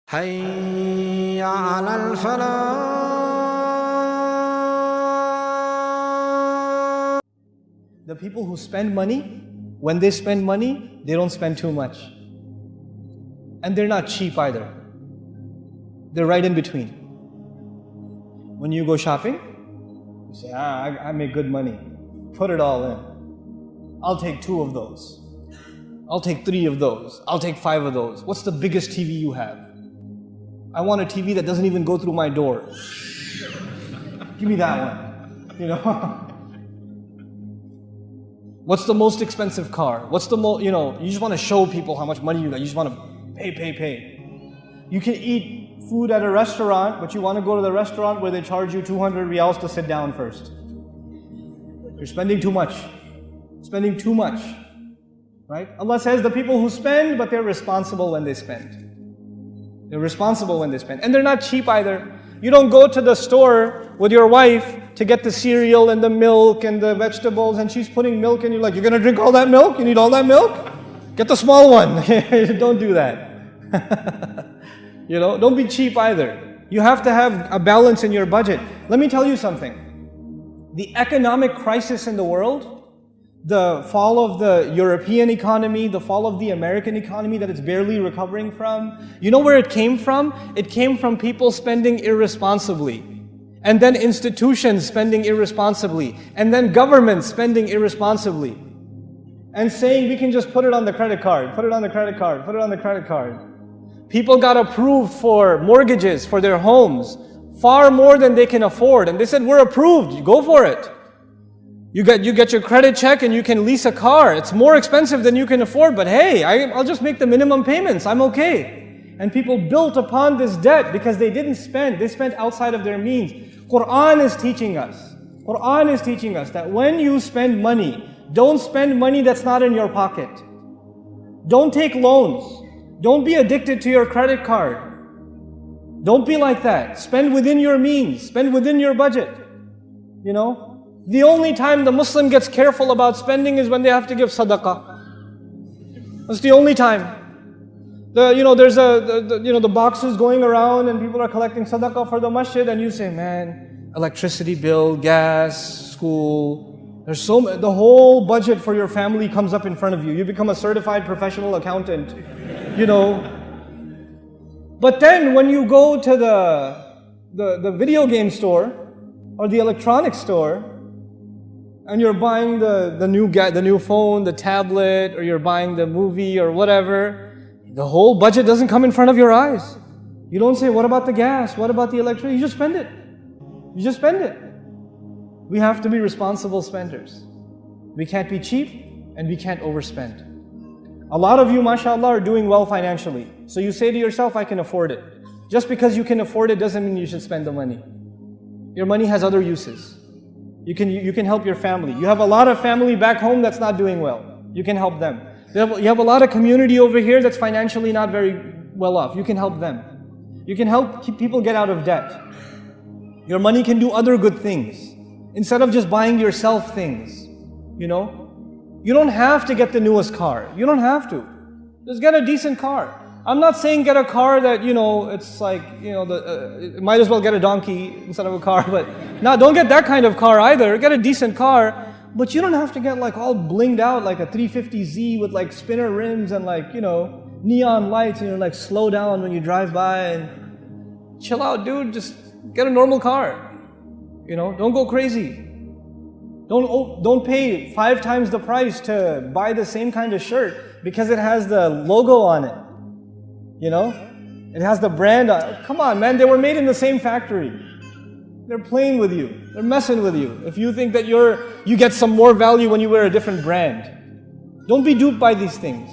حي على الفلاح. The people who spend money, when they spend money, they don't spend too much. And they're not cheap either. They're right in between. When you go shopping, you say, I make good money. Put it all in. I'll take 2 of those. I'll take 3 of those. I'll take 5 of those. What's the biggest TV you have? I want a TV that doesn't even go through my door. Give me that one. You know? What's the most expensive car? What's the most, you just want to show people how much money you got. You just want to pay. You can eat food at a restaurant, but you want to go to the restaurant where they charge you 200 riyals to sit down first. You're spending too much. Spending too much. Right? Allah says the people who spend, but they're responsible when they spend. They're responsible when they spend. And they're not cheap either. You don't go to the store with your wife to get the cereal and the milk and the vegetables, and she's putting milk and you're like, you're going to drink all that milk? You need all that milk? Get the small one. Don't do that. Don't be cheap either. You have to have a balance in your budget. Let me tell you something. The economic crisis in the world, the fall of the European economy, the fall of the American economy that it's barely recovering from, you know where it came from? It came from people spending irresponsibly. And then institutions spending irresponsibly. And then governments spending irresponsibly. And saying we can just put it on the credit card, put it on the credit card, put it on the credit card. People got approved for mortgages for their homes, far more than they can afford. And they said, we're approved, you go for it. You get your credit check and you can lease a car. It's more expensive than you can afford, but hey, I'll just make the minimum payments, I'm okay. And people built upon this debt because they didn't spend, they spent outside of their means. Quran is teaching us that when you spend money, don't spend money that's not in your pocket. Don't take loans. Don't be addicted to your credit card. Don't be like that. Spend within your means. Spend within your budget. The only time the Muslim gets careful about spending is when they have to give sadaqah. That's the only time. There's the boxes going around and people are collecting sadaqah for the masjid, and you say, man, electricity bill, gas, school, the whole budget for your family comes up in front of you. You become a certified professional accountant, But then when you go to the video game store or the electronics store, and you're buying the new phone, the tablet, or you're buying the movie or whatever, the whole budget doesn't come in front of your eyes. You don't say, what about the gas? What about the electricity? You just spend it. We have to be responsible spenders. We can't be cheap and we can't overspend. A lot of you, mashallah, are doing well financially. So you say to yourself, I can afford it. Just because you can afford it doesn't mean you should spend the money. Your money has other uses. You can help your family. You have a lot of family back home that's not doing well. You can help them. You have a lot of community over here that's financially not very well off. You can help them. You can help people get out of debt. Your money can do other good things. Instead of just buying yourself things, You don't have to get the newest car. You don't have to. Just get a decent car. I'm not saying get a car that, it's like, might as well get a donkey instead of a car, but don't get that kind of car either. Get a decent car, but you don't have to get like all blinged out like a 350Z with like spinner rims and like, neon lights, and you're like slow down when you drive by and chill out, dude. Just get a normal car. Don't go crazy. Don't pay 5 times the price to buy the same kind of shirt because it has the logo on it. It has the brand on it. Come on, man, they were made in the same factory. They're playing with you. They're messing with you. If you think that you get some more value when you wear a different brand. Don't be duped by these things.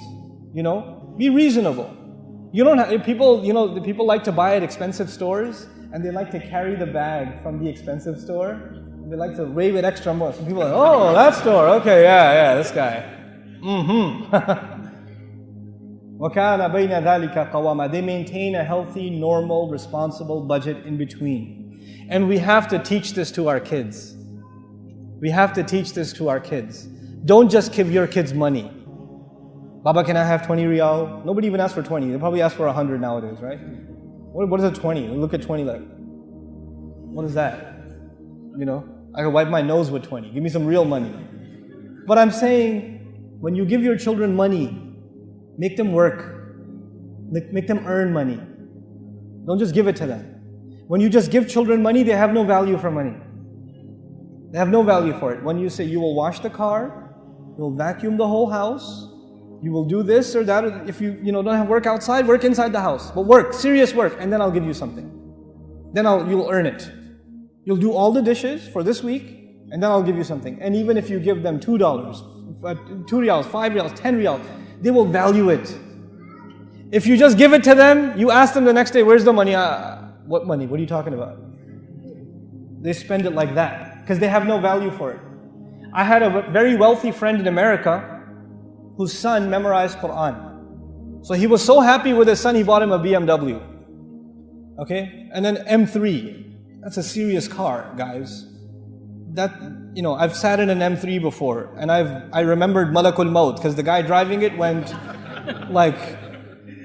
Be reasonable. People like to buy at expensive stores and they like to carry the bag from the expensive store. They like to wave it extra more. Some people are like, oh, that store, okay, yeah, this guy. وَكَانَ بَيْنَ ذَلِكَ قَوَامًا. They maintain a healthy, normal, responsible budget in between. And we have to teach this to our kids. Don't just give your kids money. Baba, can I have 20 riyal? Nobody even asks for 20. They probably ask for 100 nowadays, right? What is a 20? Look at 20 like, what is that? You know, I can wipe my nose with 20. Give me some real money. But I'm saying, when you give your children money, make them work. Make them earn money. Don't just give it to them. When you just give children money, they have no value for money. They have no value for it. When you say you will wash the car, you will vacuum the whole house, you will do this or that. If you don't have work outside, work inside the house. But work, serious work, and then I'll give you something. Then you'll earn it. You'll do all the dishes for this week, and then I'll give you something. And even if you give them $2, 2 riyals, 5 riyals, 10 riyals, they will value it. If you just give it to them, you ask them the next day, where's the money? What money? What are you talking about? They spend it like that because they have no value for it. I had a very wealthy friend in America whose son memorized Quran. So he was so happy with his son, he bought him a BMW. Okay? And then M3. That's a serious car, guys. I've sat in an M3 before, and I remembered Malakul Maut because the guy driving it went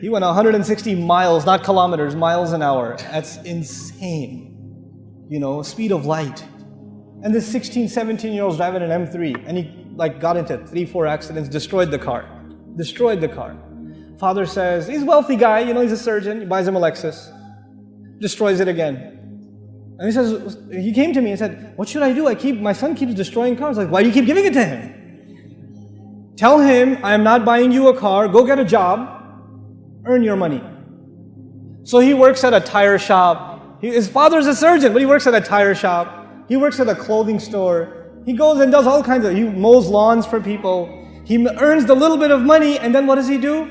he went 160 miles, not kilometers, miles an hour. That's insane. Speed of light. And this 16, 17-year-old's driving an M3, and he got into 3-4 accidents, destroyed the car. Father says, he's a wealthy guy, he's a surgeon, he buys him a Lexus, destroys it again. And he came to me and said, what should I do? My son keeps destroying cars. Why do you keep giving it to him? Tell him, I am not buying you a car, go get a job, earn your money. So he works at a tire shop. His father's a surgeon, but he works at a tire shop. He works at a clothing store. He goes and does all kinds he mows lawns for people. He earns the little bit of money, and then what does he do?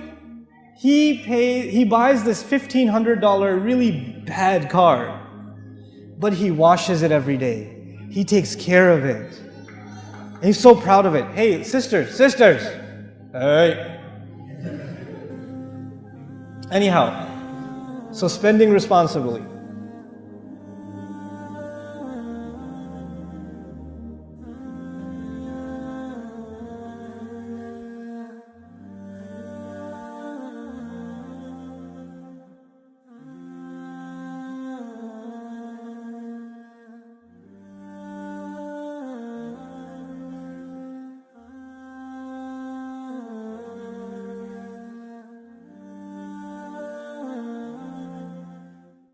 He buys this $1,500 really bad car, but he washes it every day. He takes care of it. And he's so proud of it. Hey, sisters. Hey. Anyhow, so spending responsibly.